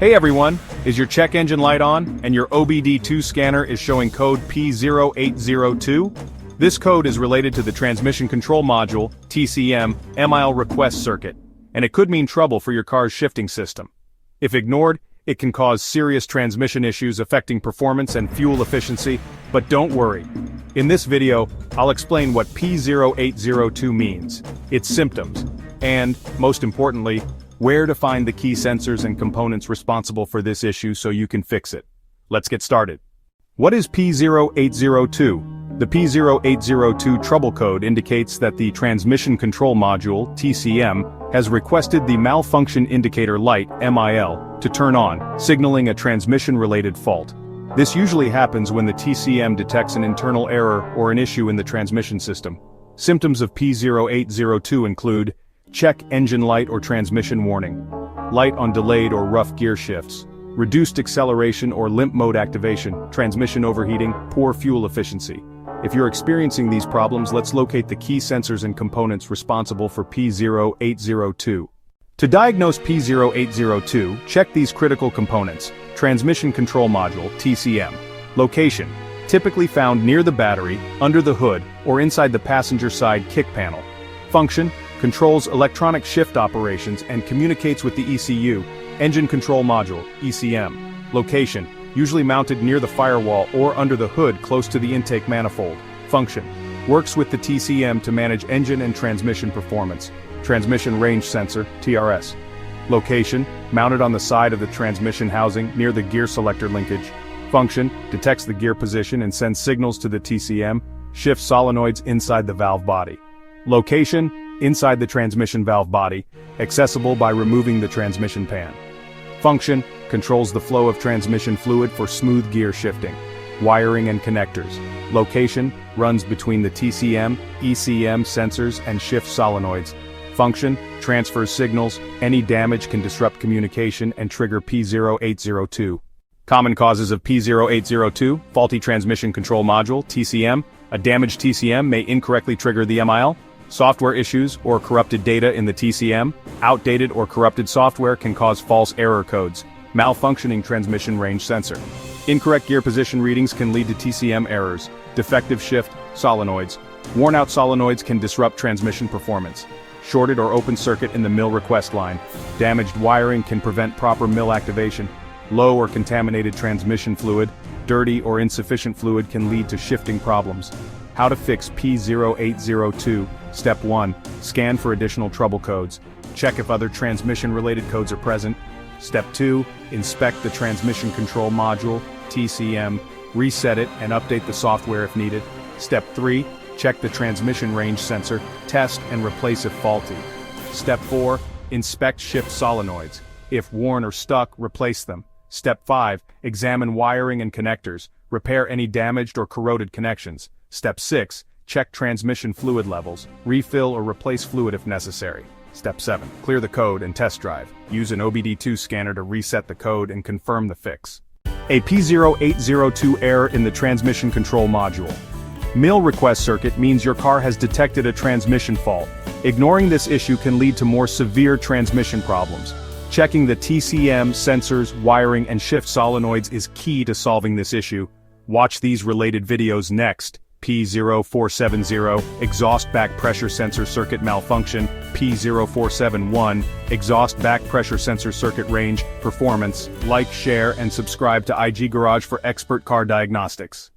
Hey everyone, is your check engine light on, and your OBD-II scanner is showing code P0802? This code is related to the Transmission Control Module, TCM, MIL request circuit, and it could mean trouble for your car's shifting system. If ignored, it can cause serious transmission issues affecting performance and fuel efficiency, but don't worry. In this video, I'll explain what P0802 means, its symptoms, and, most importantly, where to find the key sensors and components responsible for this issue so you can fix it. Let's get started. What is P0802? The P0802 Trouble Code indicates that the Transmission Control Module, TCM, has requested the Malfunction Indicator Light, MIL, to turn on, signaling a transmission-related fault. This usually happens when the TCM detects an internal error or an issue in the transmission system. Symptoms of P0802 include check engine light or transmission warning, light on delayed or rough gear shifts, reduced acceleration or limp mode activation, transmission overheating, poor fuel efficiency. If you're experiencing these problems, let's locate the key sensors and components responsible for P0802. To diagnose P0802, check these critical components: Transmission Control Module, TCM. Location: typically found near the battery, under the hood, or inside the passenger side kick panel. Function: controls electronic shift operations and communicates with the ECU, Engine Control Module, ECM. Location: usually mounted near the firewall or under the hood close to the intake manifold. Function: works with the TCM to manage engine and transmission performance. Transmission Range Sensor, TRS. Location: mounted on the side of the transmission housing near the gear selector linkage. Function: detects the gear position and sends signals to the TCM, shifts solenoids inside the valve body. Location: inside the transmission valve body, accessible by removing the transmission pan. Function: controls the flow of transmission fluid for smooth gear shifting. Wiring and connectors. Location: runs between the TCM, ECM sensors and shift solenoids. Function: transfers signals. Any damage can disrupt communication and trigger P0802. Common causes of P0802: faulty transmission control module, TCM. A damaged TCM may incorrectly trigger the MIL. Software issues or corrupted data in the TCM. Outdated or corrupted software can cause false error codes. Malfunctioning transmission range sensor. Incorrect gear position readings can lead to TCM errors. Defective shift solenoids. Worn-out solenoids can disrupt transmission performance. Shorted or open circuit in the MIL request line. Damaged wiring can prevent proper MIL activation. Low or contaminated transmission fluid. Dirty or insufficient fluid can lead to shifting problems. How to fix P0802. Step 1. Scan for additional trouble codes. Check if other transmission-related codes are present. Step 2. Inspect the Transmission Control Module, TCM. Reset it and update the software if needed. Step 3. Check the transmission range sensor. Test and replace if faulty. Step 4. Inspect shift solenoids. If worn or stuck, replace them. Step 5. Examine wiring and connectors. Repair any damaged or corroded connections. Step 6. Check transmission fluid levels. Refill or replace fluid if necessary. Step 7. Clear the code and test drive. Use an OBD-II scanner to reset the code and confirm the fix. A P0802 error in the Transmission Control Module. MIL request circuit means your car has detected a transmission fault. Ignoring this issue can lead to more severe transmission problems. Checking the TCM, sensors, wiring, and shift solenoids is key to solving this issue. Watch these related videos next. P0470, exhaust back pressure sensor circuit malfunction. P0471, exhaust back pressure sensor circuit range, performance. Like, share, and subscribe to IG Garage for expert car diagnostics.